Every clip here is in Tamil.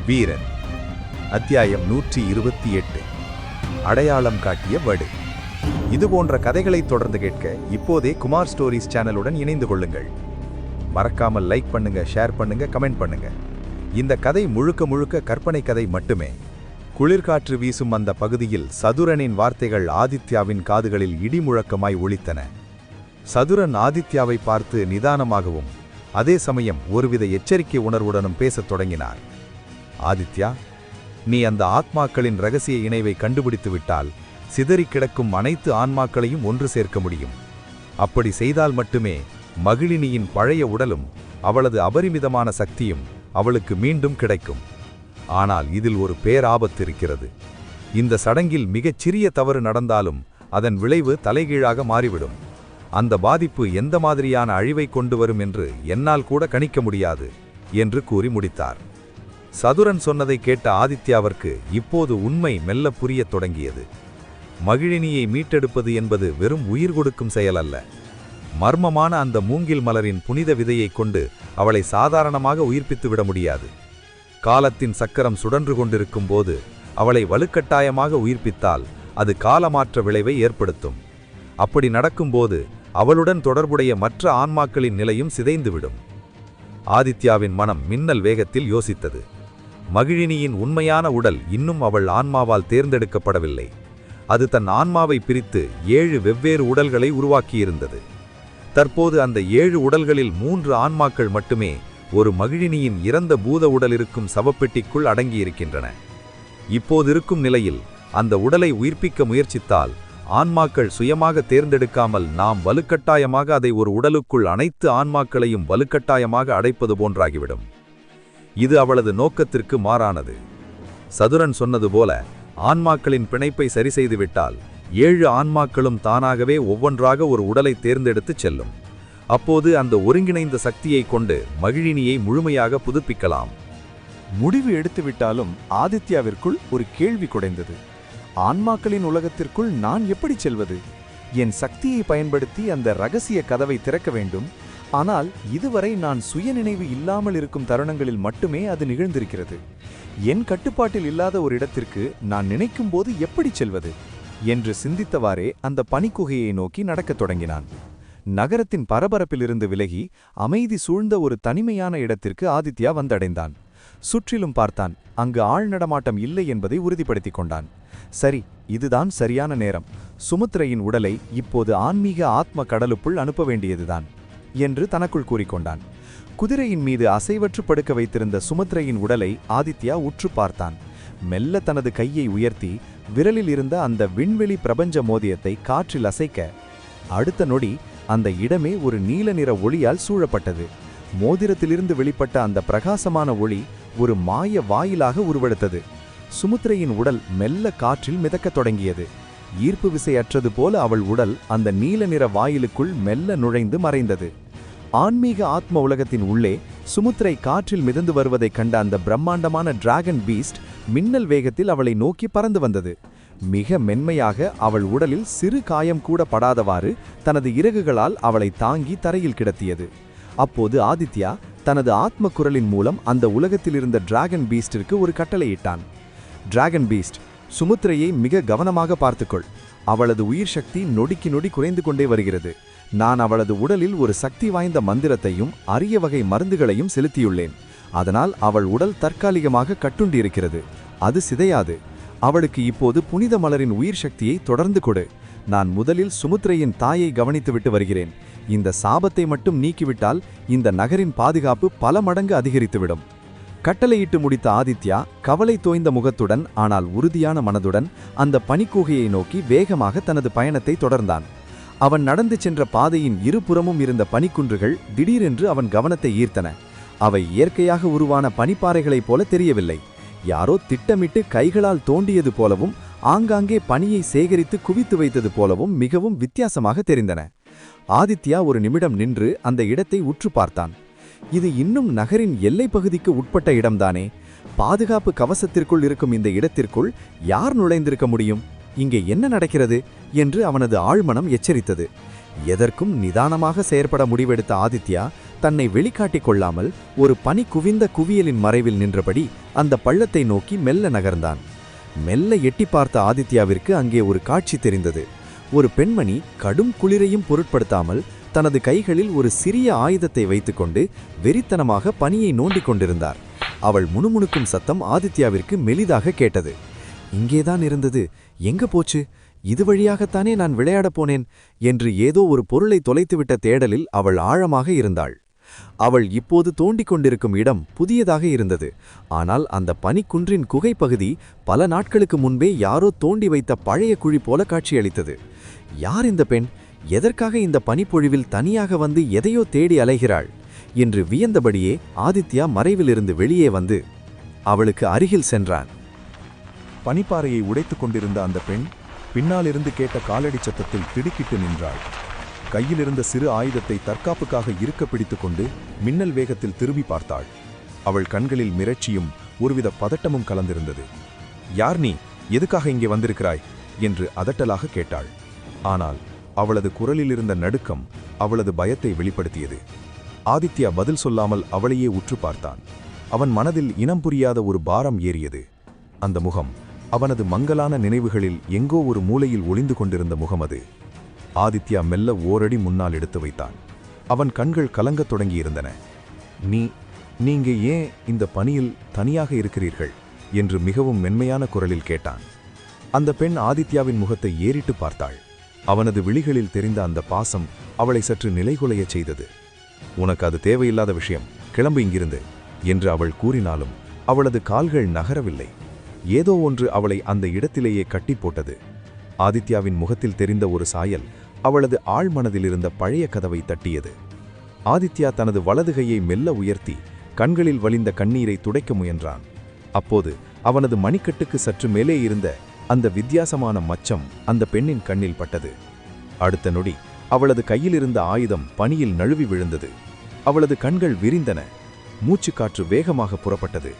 வீரன். அத்தியாயம் 128. அடையாளம் காட்டிய வடு. இதுபோன்ற கதைகளை தொடர்ந்து கேட்க இப்போதே குமார் ஸ்டோரிஸ் சேனலுடன் இணைந்து கொள்ளுங்கள். மறக்காமல் லைக் பண்ணுங்க, ஷேர் பண்ணுங்க, கமெண்ட் பண்ணுங்க. இந்த கதை முழுக்க முழுக்க கற்பனை கதை மட்டுமே. குளிர்காற்று வீசும் அந்த பகுதியில் சதுரனின் வார்த்தைகள் ஆதித்யாவின் காதுகளில் இடிமுழக்கமாய் ஒலித்தன. சதுரன் ஆதித்யாவை பார்த்து நிதானமாகவும் அதே சமயம் ஒருவித எச்சரிக்கை உணர்வுடனும் பேசத் தொடங்கினார். ஆதித்யா, நீ அந்த ஆத்மாக்களின் இரகசிய இணைவை கண்டுபிடித்து விட்டால் சிதறி கிடக்கும் அனைத்து ஆன்மாக்களையும் ஒன்று சேர்க்க முடியும். அப்படி செய்தால் மட்டுமே மகிழினியின் பழைய உடலும் அவளது அபரிமிதமான சக்தியும் அவளுக்கு மீண்டும் கிடைக்கும். ஆனால் இதில் ஒரு பேராபத்து இருக்கிறது. இந்த சடங்கில் மிகச் சிறிய தவறு நடந்தாலும் அதன் விளைவு தலைகீழாக மாறிவிடும். அந்த பாதிப்பு எந்த மாதிரியான அழிவை கொண்டு வரும் என்று என்னால் கூட கணிக்க முடியாது என்று கூறி முடித்தார். சதுரன் சொன்னதை கேட்ட ஆதித்யாவிற்கு இப்போது உண்மை மெல்ல புரியத் தொடங்கியது. மகிழினியை மீட்டெடுப்பது என்பது வெறும் உயிர் கொடுக்கும் செயல் அல்ல. மர்மமான அந்த மூங்கில் மலரின் புனித விதையை கொண்டு அவளை சாதாரணமாக உயிர்ப்பித்து விட முடியாது. காலத்தின் சக்கரம் சுழன்று கொண்டிருக்கும் போது அவளை வலுக்கட்டாயமாக உயிர்ப்பித்தால் அது காலமாற்ற விளைவை ஏற்படுத்தும். அப்படி நடக்கும்போது அவளுடன் தொடர்புடைய மற்ற ஆன்மாக்களின் நிலையும் சிதைந்துவிடும். ஆதித்யாவின் மனம் மின்னல் வேகத்தில் யோசித்தது. மகிழினியின் உண்மையான உடல் இன்னும் அவள் ஆன்மாவால் தேர்ந்தெடுக்கப்படவில்லை. அது தன் ஆன்மாவை பிரித்து 7 வெவ்வேறு உடல்களை உருவாக்கியிருந்தது. தற்போது அந்த 7 உடல்களில் 3 ஆன்மாக்கள் மட்டுமே ஒரு மகிழினியின் இறந்த பூத உடல் இருக்கும் சவப்பெட்டிக்குள் அடங்கியிருக்கின்றன. இப்போது இருக்கும் நிலையில் அந்த உடலை உயிர்ப்பிக்க முயற்சித்தால் ஆன்மாக்கள் சுயமாக தேர்ந்தெடுக்காமல் நாம் வலுக்கட்டாயமாக அதை ஒரு உடலுக்குள் அனைத்து ஆன்மாக்களையும் வலுக்கட்டாயமாக அடைப்பது போன்றாகிவிடும். இது அவளது நோக்கத்திற்கு மாறானது. சதுரன் சொன்னது போல ஆன்மாக்களின் பிணைப்பை சரி செய்துவிட்டால் 7 ஆன்மாக்களும் தானாகவே ஒவ்வொன்றாக ஒரு உடலை தேர்ந்தெடுத்து செல்லும். அப்போது அந்த ஒருங்கிணைந்த சக்தியை கொண்டு மகிழினியை முழுமையாக புதுப்பிக்கலாம். முடிவு எடுத்துவிட்டாலும் ஆதித்யாவிற்குள் ஒரு கேள்வி குடைந்தது. ஆன்மாக்களின் உலகத்திற்குள் நான் எப்படி செல்வது? என் சக்தியை பயன்படுத்தி அந்த இரகசிய கதவை திறக்க வேண்டும். ஆனால் இதுவரை நான் சுயநினைவு இல்லாமல் இருக்கும் தருணங்களில் மட்டுமே அது நிகழ்ந்திருக்கிறது. என் கட்டுப்பாட்டில் இல்லாத ஒரு இடத்திற்கு நான் நினைக்கும் போது எப்படி செல்வது என்று சிந்தித்தவாறே அந்த பனிக்குகையை நோக்கி நடக்கத் தொடங்கினான். நகரத்தின் பரபரப்பிலிருந்து விலகி அமைதி சூழ்ந்த ஒரு தனிமையான இடத்திற்கு ஆதித்யா வந்தடைந்தான். சுற்றிலும் பார்த்தான். அங்கு ஆள் நடமாட்டம் இல்லை என்பதை உறுதிப்படுத்திக் கொண்டான். சரி, இதுதான் சரியான நேரம். சுமுத்திரையின் உடலை இப்போது ஆன்மீக ஆத்ம கடலுக்குள் அனுப்ப வேண்டியதுதான் என்று தனக்குள் கூறிக்கொண்டான். குதிரையின் மீது அசைவற்று படுக்க வைத்திருந்த சுமுத்திரையின் உடலை ஆதித்யா உற்று பார்த்தான். மெல்ல தனது கையை உயர்த்தி விரலில் இருந்த அந்த விண்வெளி பிரபஞ்ச மோதியத்தை காற்றில் அசைக்க அடுத்த நொடி அந்த இடமே ஒரு நீல நிற ஒளியால் சூழப்பட்டது. மோதிரத்திலிருந்து வெளிப்பட்ட அந்த பிரகாசமான ஒளி ஒரு மாய வாயிலாக உருவெடுத்தது. சுமுத்திரையின் உடல் மெல்ல காற்றில் மிதக்கத் தொடங்கியது. ஈர்ப்பு விசையற்றது போல அவள் உடல் அந்த நீல நிற வாயிலுக்குள் மெல்ல நுழைந்து மறைந்தது. ஆன்மீக ஆத்ம உலகத்தின் உள்ளே சுமுத்திரை காற்றில் மிதந்து வருவதைக் கண்ட அந்த பிரம்மாண்டமான டிராகன் பீஸ்ட் மின்னல் வேகத்தில் அவளை நோக்கி பறந்து வந்தது. மிக மென்மையாக அவள் உடலில் சிறு காயம் கூட படாதவாறு தனது இறகுகளால் அவளை தாங்கி தரையில் கிடத்தியது. அப்போது ஆதித்யா தனது ஆத்ம குரலின் மூலம் அந்த உலகத்தில் இருந்த டிராகன் பீஸ்டிற்கு ஒரு கட்டளையிட்டான். டிராகன் பீஸ்ட், சுமுத்திரையை மிக கவனமாக பார்த்துக்கொள். அவளது உயிர் சக்தி நொடிக்கு நொடி குறைந்து கொண்டே வருகிறது. நான் அவளது உடலில் ஒரு சக்தி வாய்ந்த மந்திரத்தையும் அரிய வகை மருந்துகளையும் செலுத்தியுள்ளேன். அதனால் அவள் உடல் தற்காலிகமாக கட்டுண்டிருக்கிறது. அது சிதையாது. அவளுக்கு இப்போது புனித மலரின் உயிர் சக்தியை தொடர்ந்து கொடு. நான் முதலில் சுமுத்திரையின் தாயை கவனித்துவிட்டு வருகிறேன். இந்த சாபத்தை மட்டும் நீக்கிவிட்டால் இந்த நகரின் பாதுகாப்பு பல மடங்கு அதிகரித்துவிடும். கட்டளையிட்டு முடித்த ஆதித்யா கவலை தோய்ந்த முகத்துடன் ஆனால் உறுதியான மனதுடன் அந்த பனிக்குகையை நோக்கி வேகமாக தனது பயணத்தை தொடர்ந்தான். அவன் நடந்து சென்ற பாதையின் இருபுறமும் இருந்த பனிக்குன்றுகள் திடீரென்று அவன் கவனத்தை ஈர்த்தன. அவை இயற்கையாக உருவான பனிப்பாறைகளைப் போல தெரியவில்லை. யாரோ திட்டமிட்டு கைகளால் தோண்டியது போலவும் ஆங்காங்கே பனியை சேகரித்து குவித்து வைத்தது போலவும் மிகவும் வித்தியாசமாக தெரிந்தன. ஆதித்யா ஒரு நிமிடம் நின்று அந்த இடத்தை உற்று பார்த்தான். இது இன்னும் நகரின் எல்லைப் பகுதிக்கு உட்பட்ட இடம்தானே? பாதுகாப்பு கவசத்திற்குள் இருக்கும் இந்த இடத்திற்குள் யார் நுழைந்திருக்க முடியும்? இங்கே என்ன நடக்கிறது என்று அவனது ஆழ்மனம் எச்சரித்தது. எதற்கும் நிதானமாக செயற்பட முடிவெடுத்த ஆதித்யா தன்னை வெளிக்காட்டிக் கொள்ளாமல் ஒரு பனி குவிந்த குவியலின் மறைவில் நின்றபடி அந்த பள்ளத்தை நோக்கி மெல்ல நகர்ந்தான். மெல்ல எட்டி பார்த்த ஆதித்யாவிற்கு அங்கே ஒரு காட்சி தெரிந்தது. ஒரு பெண்மணி கடும் குளிரையும் பொருட்படுத்தாமல் தனது கைகளில் ஒரு சிறிய ஆயுதத்தை வைத்துக்கொண்டு வெறித்தனமாக பனியை நோண்டிக் கொண்டிருந்தார். அவள் முணுமுணுக்கும் சத்தம் ஆதித்யாவிற்கு மெலிதாக கேட்டது. இங்கேதான் இருந்தது, எங்க போச்சு? இது வழியாகத்தானே நான் விளையாடப் போனேன் என்று ஏதோ ஒரு பொருளை தொலைத்துவிட்ட தேடலில் அவள் ஆழமாக இருந்தாள். அவள் இப்போது தோண்டிக் கொண்டிருக்கும் இடம் புதியதாக இருந்தது. ஆனால் அந்த பனிக்குன்றின் குகைப்பகுதி பல நாட்களுக்கு முன்பே யாரோ தோண்டி வைத்த பழைய குழி போல காட்சியளித்தது. யார் இந்த பெண்? எதற்காக இந்த பனிப்பொழிவில் தனியாக வந்து எதையோ தேடி அலைகிறாள் என்று வியந்தபடியே ஆதித்யா மறைவிலிருந்து வெளியே வந்து அவளுக்கு அருகில் சென்றான். பனிப்பாறையை உடைத்துக் கொண்டிருந்த அந்த பெண் பின்னாலிருந்து கேட்ட காலடி சத்தத்தில் திடுக்கிட்டு நின்றாள். கையிலிருந்த சிறு ஆயுதத்தை தற்காப்புக்காக இருக்க பிடித்துக்கொண்டு மின்னல் வேகத்தில் திரும்பி பார்த்தாள். அவள் கண்களில் மிரட்சியும் ஒருவித பதட்டமும் கலந்திருந்தது. யார் நீ? எதுக்காக இங்கே வந்திருக்கிறாய் என்று அதட்டலாக கேட்டாள். ஆனால் அவளது குரலிலிருந்த நடுக்கம் அவளது பயத்தை வெளிப்படுத்தியது. ஆதித்யா பதில் சொல்லாமல் அவளையே உற்று பார்த்தான். அவன் மனதில் இனம் புரியாத ஒரு பாரம் ஏறியது. அந்த முகம் அவனது மங்கலான நினைவுகளில் எங்கோ ஒரு மூலையில் ஒளிந்து கொண்டிருந்த முகம் அது. ஆதித்யா மெல்ல ஓரடி முன்னால் எடுத்து வைத்தான். அவன் கண்கள் கலங்கத் தொடங்கியிருந்தன. நீங்க ஏன் இந்த பனியில் தனியாக இருக்கிறீர்கள் என்று மிகவும் மென்மையான குரலில் கேட்டான். அந்த பெண் ஆதித்யாவின் முகத்தை ஏறிட்டு பார்த்தாள். அவனது விழிகளில் தெரிந்த அந்த பாசம் அவளை சற்று நிலைகுலையச் செய்தது. உனக்கு அது தேவையில்லாத விஷயம், கிளம்பு இங்கிருந்து என்று அவள் கூறினாலும் அவளது கால்கள் நகரவில்லை. ஏதோ ஒன்று அவளை அந்த இடத்திலேயே கட்டி போட்டது. ஆதித்யாவின் முகத்தில் தெரிந்த ஒரு சாயல் அவளது ஆழ்மனதிலிருந்த பழைய கதவை தட்டியது. ஆதித்யா தனது வலது கையை மெல்ல உயர்த்தி கண்களில் வழிந்த கண்ணீரை துடைக்க முயன்றான். அப்போது அவனது மணிக்கட்டுக்கு சற்று மேலே இருந்த அந்த வித்தியாசமான மச்சம் அந்த பெண்ணின் கண்ணில் பட்டது. அடுத்த நொடி அவளது கையிலிருந்த ஆயுதம் பனியில் நழுவி விழுந்தது. அவளது கண்கள் விரிந்தன. மூச்சுக்காற்று வேகமாக புறப்பட்டது.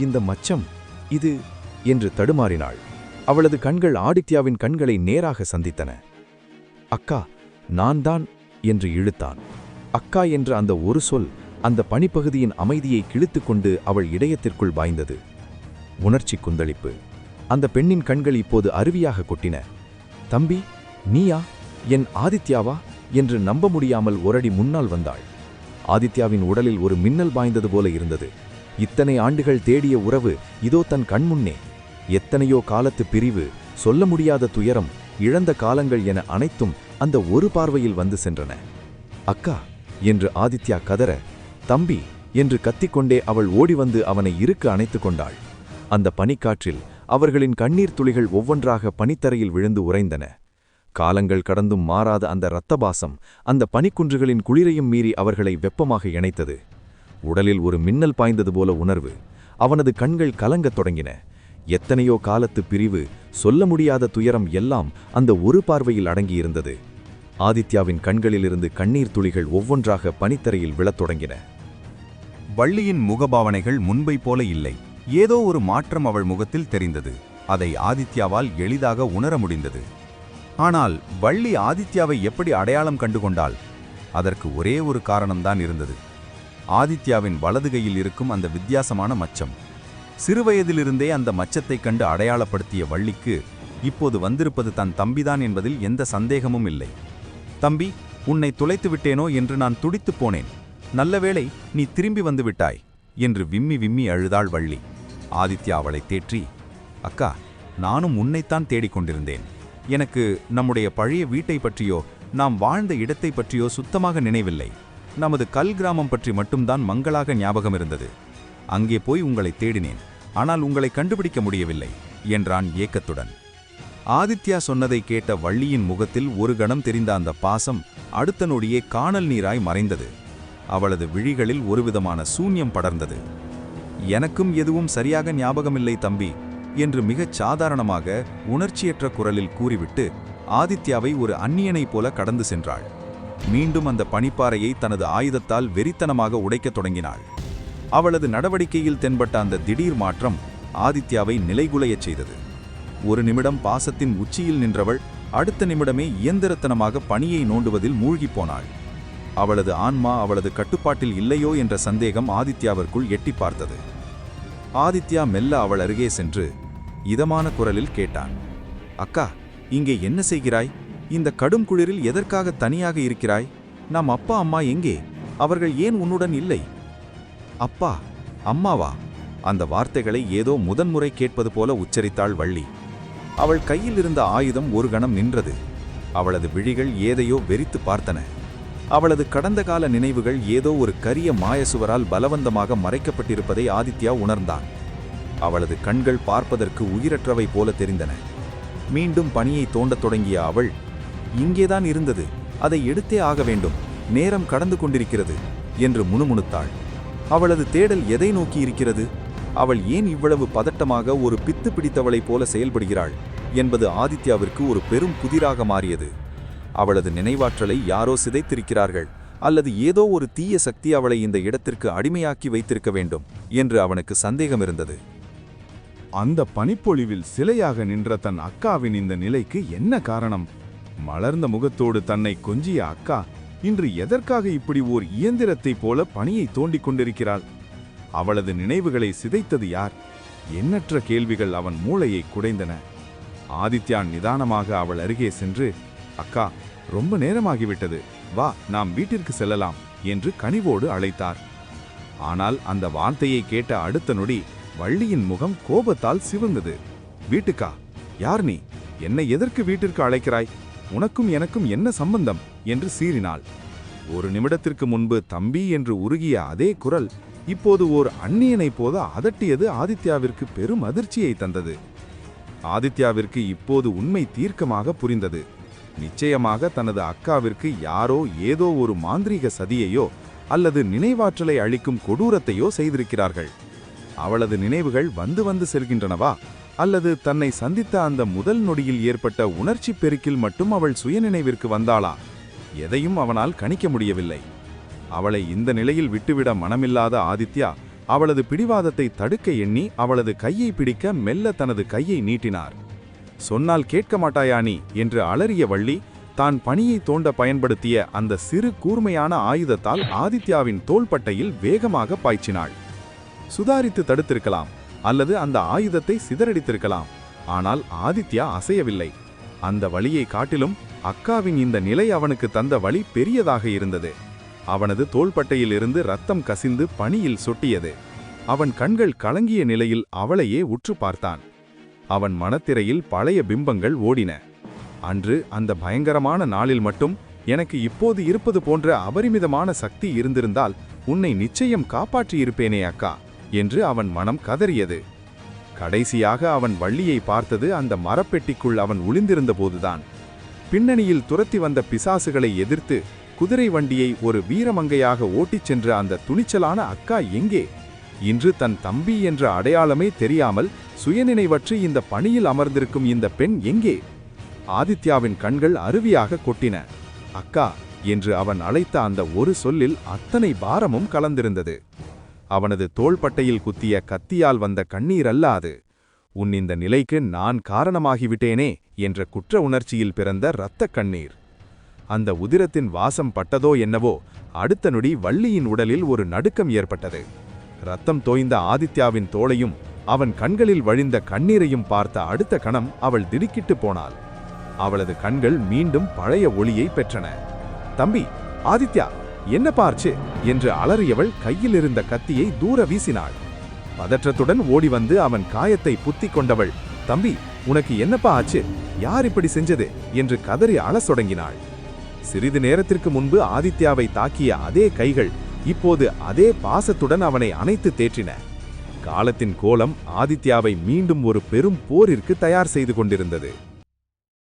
இந்த மச்சம், இது என்று தடுமாறினாள். அவளது கண்கள் ஆதித்யாவின் கண்களை நேராக சந்தித்தன. அக்கா, நான் தான் என்று இழுத்தான். அக்கா என்ற அந்த ஒரு சொல் அந்த பனிப்பகுதியின் அமைதியை கிழித்துக்கொண்டு அவள் இதயத்திற்குள் பாய்ந்தது. உணர்ச்சி குந்தளிப்பு. அந்த பெண்ணின் கண்கள் இப்போது அருவியாக கொட்டின. தம்பி, நீயா? என் ஆதித்யாவா என்று நம்ப முடியாமல் ஒரடி முன்னால் வந்தாள். ஆதித்யாவின் உடலில் ஒரு மின்னல் பாய்ந்தது போல இருந்தது. இத்தனை ஆண்டுகள் தேடிய உறவு இதோ தன் கண்முன்னே. எத்தனையோ காலத்து பிரிவு, சொல்ல முடியாத துயரம், இழந்த காலங்கள் என அனைத்தும் அந்த ஒரு பார்வையில் வந்து சென்றன. அக்கா என்று ஆதித்யா கதற, தம்பி என்று கத்திக்கொண்டே அவள் ஓடி வந்து அவனை இறுக்க அணைத்துக் கொண்டாள். அந்த பனிக்காற்றில் அவர்களின் கண்ணீர் துளிகள் ஒவ்வொன்றாக பனித்தரையில் விழுந்து உறைந்தன. காலங்கள் கடந்தும் மாறாத அந்த இரத்தபாசம் அந்த பனிக்குன்றுகளின் குளிரையும் மீறி அவர்களை வெப்பமாக இணைத்தது. உடலில் ஒரு மின்னல் பாய்ந்தது போல உணர்வு. அவனது கண்கள் கலங்கத் தொடங்கின. எத்தனையோ காலத்து பிரிவு, சொல்ல முடியாத துயரம் எல்லாம் அந்த ஒரு பார்வையில் அடங்கியிருந்தது. ஆதித்யாவின் கண்களிலிருந்து கண்ணீர் துளிகள் ஒவ்வொன்றாக பனித்தரையில் விழத் தொடங்கின. வள்ளியின் முகபாவனைகள் முன்பை போல இல்லை. ஏதோ ஒரு மாற்றம் அவள் முகத்தில் தெரிந்தது. அதை ஆதித்யாவால் எளிதாக உணர முடிந்தது. ஆனால் வள்ளி ஆதித்யாவை எப்படி அடையாளம் கண்டுகொண்டாள்? அதற்கு ஒரே ஒரு காரணம்தான் இருந்தது. ஆதித்யாவின் வலது கையில் இருக்கும் அந்த வித்தியாசமான மச்சம். சிறுவயதிலிருந்தே அந்த மச்சத்தைக் கண்டு அடையாளப்படுத்திய வள்ளிக்கு இப்போது வந்திருப்பது தன் தம்பிதான் என்பதில் எந்த சந்தேகமும் இல்லை. தம்பி, உன்னை துளைத்து விட்டேனோ என்று நான் துடித்துப் போனேன். நல்லவேளை நீ திரும்பி வந்து விட்டாய் என்று விம்மி விம்மி அழுதாள் வள்ளி. ஆதித்யா அவளை தேற்றி, அக்கா, நானும் உன்னைத்தான் தேடிக்கொண்டிருந்தேன். எனக்கு நம்முடைய பழைய வீட்டை பற்றியோ நாம் வாழ்ந்த இடத்தை பற்றியோ சுத்தமாக நினைவில்லை. நமது கல் கிராமம் பற்றி மட்டும்தான் மங்களாக ஞாபகம் இருந்தது. அங்கே போய் உங்களை தேடினேன், ஆனால் உங்களை கண்டுபிடிக்க முடியவில்லை என்றான் ஏக்கத்துடன். ஆதித்யா சொன்னதை கேட்ட வள்ளியின் முகத்தில் ஒரு கணம் தெரிந்த அந்த பாசம் அடுத்த நொடியே காணல் நீராய் மறைந்தது. அவளது விழிகளில் ஒருவிதமான சூன்யம் படர்ந்தது. எனக்கும் எதுவும் சரியாக ஞாபகமில்லை தம்பி என்று மிகச் சாதாரணமாக உணர்ச்சியற்ற குரலில் கூறிவிட்டு ஆதித்யாவை ஒரு அந்நியனைப் போல கடந்து சென்றாள். மீண்டும் அந்த பனிப்பாறையை தனது ஆயுதத்தால் வெறித்தனமாக உடைக்கத் தொடங்கினாள். அவளது நடவடிக்கையில் தென்பட்ட அந்த திடீர் மாற்றம் ஆதித்யாவை நிலைகுலையச் செய்தது. ஒரு நிமிடம் பாசத்தின் உச்சியில் நின்றவள் அடுத்த நிமிடமே இயந்திரத்தனமாக பனியை நோண்டுவதில் மூழ்கிப் போனாள். அவளது ஆன்மா அவளது கட்டுப்பாட்டில் இல்லையோ என்ற சந்தேகம் ஆதித்யாவிற்குள் எட்டி பார்த்தது. ஆதித்யா மெல்ல அவள் அருகே சென்று இதமான குரலில் கேட்டான். அக்கா, இங்கே என்ன செய்கிறாய்? இந்த கடும் குளிரில் எதற்காக தனியாக இருக்கிறாய்? நம் அப்பா அம்மா எங்கே? அவர்கள் ஏன் உன்னுடன் இல்லை? அப்பா அம்மாவா? அந்த வார்த்தைகளை ஏதோ முதன்முறை கேட்பது போல உச்சரித்தாள் வள்ளி. அவள் கையில் இருந்த ஆயுதம் ஒரு கணம் நின்றது. அவளது விழிகள் ஏதையோ வெறித்து பார்த்தன. அவளது கடந்த கால நினைவுகள் ஏதோ ஒரு கரிய மாயசுவரால் பலவந்தமாக மறைக்கப்பட்டிருப்பதை ஆதித்யா உணர்ந்தான். அவளது கண்கள் பார்ப்பதற்கு உயிரற்றவை போல தெரிந்தன. மீண்டும் பணியை தோண்டத் தொடங்கிய அவள், இங்கேதான் இருந்தது, அதை எடுத்தே ஆக வேண்டும், நேரம் கடந்து கொண்டிருக்கிறது என்று முணுமுணுத்தாள். அவளது தேடல் எதை நோக்கி இருக்கிறது? அவள் ஏன் இவ்வளவு பதட்டமாக ஒரு பித்து பிடித்தவளைப் போல செயல்படுகிறாள் என்பது ஆதித்யாவிற்கு ஒரு பெரும் புதிராக மாறியது. அவளது நினைவாற்றலை யாரோ சிதைத்திருக்கிறார்கள், அல்லது ஏதோ ஒரு தீய சக்தி அவளை இந்த இடத்திற்கு அடிமையாக்கி வைத்திருக்க வேண்டும் என்று அவனுக்கு சந்தேகம் இருந்தது. அந்த பனிப்பொழிவில் சிலையாக நின்ற தன் அக்காவின் இந்த நிலைக்கு என்ன காரணம்? மலர்ந்த முகத்தோடு தன்னை கொஞ்சிய அக்கா இன்று எதற்காக இப்படி ஓர் இயந்திரத்தைப் போல பணியை தோண்டிக் கொண்டிருக்கிறாள்? அவளது நினைவுகளை சிதைத்தது யார்? எண்ணற்ற கேள்விகள் அவன் மூளையை குடைந்தன. ஆதித்யா நிதானமாக அவள் அருகே சென்று, அக்கா, ரொம்ப நேரமாகிவிட்டது, வா நாம் வீட்டிற்கு செல்லலாம் என்று கனிவோடு அழைத்தார். ஆனால் அந்த வார்த்தையை கேட்ட அடுத்த நொடி வள்ளியின் முகம் கோபத்தால் சிவந்தது. வீட்டுக்கா? யார் நீ? என்னை எதற்கு வீட்டிற்கு அழைக்கிறாய்? உனக்கும் எனக்கும் என்ன சம்பந்தம் என்று சீறினாள். ஒரு நிமிடத்திற்கு முன்பு தம்பி என்று உருகிய அதே குரல் இப்போது ஓர் அந்நியனைப் போல அதட்டியது ஆதித்யாவிற்கு பெரும் அதிர்ச்சியை தந்தது. ஆதித்யாவிற்கு இப்போது உண்மை தீர்க்கமாக புரிந்தது. நிச்சயமாக தனது அக்காவிற்கு யாரோ ஏதோ ஒரு மாந்திரீக சதியையோ அல்லது நினைவாற்றலை அளிக்கும் கொடூரத்தையோ செய்திருக்கிறார்கள். அவளது நினைவுகள் வந்து வந்து செல்கின்றனவா, அல்லது தன்னை சந்தித்த அந்த முதல் நொடியில் ஏற்பட்ட உணர்ச்சி பெருக்கில் மட்டும் அவள் சுயநினைவிற்கு வந்தாளா? எதையும் அவனால் கணிக்க முடியவில்லை. அவளை இந்த நிலையில் விட்டுவிட மனமில்லாத ஆதித்யா அவளது பிடிவாதத்தை தடுக்க எண்ணி அவளது கையை பிடிக்க மெல்ல தனது கையை நீட்டினார். சொன்னால் கேட்க மாட்டாயா நீ என்று அலறிய வள்ளி தான் பணியை தோண்ட பயன்படுத்திய அந்த சிறு கூர்மையான ஆயுதத்தால் ஆதித்யாவின் தோள்பட்டையில் வேகமாக பாய்ச்சினாள். சுதாரித்து தடுத்திருக்கலாம், அல்லது அந்த ஆயுதத்தை சிதறடித்திருக்கலாம். ஆனால் ஆதித்யா அசையவில்லை. அந்த வலியை காட்டிலும் அக்காவின் இந்த நிலை அவனுக்கு தந்த வலி பெரியதாக இருந்தது. அவனது தோள்பட்டையிலிருந்து ரத்தம் கசிந்து பனியில் சொட்டியது. அவன் கண்கள் கலங்கிய நிலையில் அவளையே உற்று பார்த்தான். அவன் மனத்திரையில் பழைய பிம்பங்கள் ஓடின. அன்று அந்த பயங்கரமான நாளில் மட்டும் எனக்கு இப்போது இருப்பது போன்ற அபரிமிதமான சக்தி இருந்திருந்தால் உன்னை நிச்சயம் காப்பாற்றியிருப்பேனே அக்கா என்று அவன் மனம் கதறியது. கடைசியாக அவன் வள்ளியை பார்த்தது அந்த மரப்பெட்டிக்குள் அவன் ஒளிந்திருந்த போதுதான். பின்னணியில் துரத்தி வந்த பிசாசுகளை எதிர்த்து குதிரை வண்டியை ஒரு வீரமங்கையாக ஓட்டிச் சென்ற அந்த துணிச்சலான அக்கா எங்கே? இன்று தன் தம்பி என்ற அடையாளமே தெரியாமல் சுயநினைவற்று இந்த பணியில் அமர்ந்திருக்கும் இந்த பெண் எங்கே? ஆதித்யாவின் கண்கள் அருவியாக கொட்டின. அக்கா என்று அவன் அழைத்த அந்த ஒரு சொல்லில் அத்தனை பாரமும் கலந்திருந்தது. அவனது தோள்பட்டையில் குத்திய கத்தியால் வந்த கண்ணீர் அல்ல அது. உன் இந்த நிலைக்கு நான் காரணமாகிவிட்டேனே என்ற குற்ற உணர்ச்சியில் பிறந்த இரத்த கண்ணீர். அந்த உதிரத்தின் வாசம் பட்டதோ என்னவோ, அடுத்த நொடி வள்ளியின் உடலில் ஒரு நடுக்கம் ஏற்பட்டது. இரத்தம் தோய்ந்த ஆதித்யாவின் தோளையும் அவன் கண்களில் வழிந்த கண்ணீரையும் பார்த்த அடுத்த கணம் அவள் திடுக்கிட்டு போனாள். அவளது கண்கள் மீண்டும் பழைய ஒளியை பெற்றன. தம்பி, ஆதித்யா, என்ன பார்ச்சு என்று அலறியவள் கையில் இருந்த கத்தியை தூர வீசினாள். பதற்றத்துடன் ஓடி வந்து அவன் காயத்தை புத்திக் கொண்டவள், தம்பி, உனக்கு என்னப்பா ஆச்சு? யார் இப்படி செஞ்சது என்று கதறி அழச் தொடங்கினாள். சிறிது நேரத்திற்கு முன்பு ஆதித்யாவை தாக்கிய அதே கைகள் இப்போது அதே பாசத்துடன் அவனை அணைத்து தேற்றின. காலத்தின் கோலம் ஆதித்யாவை மீண்டும் ஒரு பெரும் போரிற்கு தயார் செய்து கொண்டிருந்தது.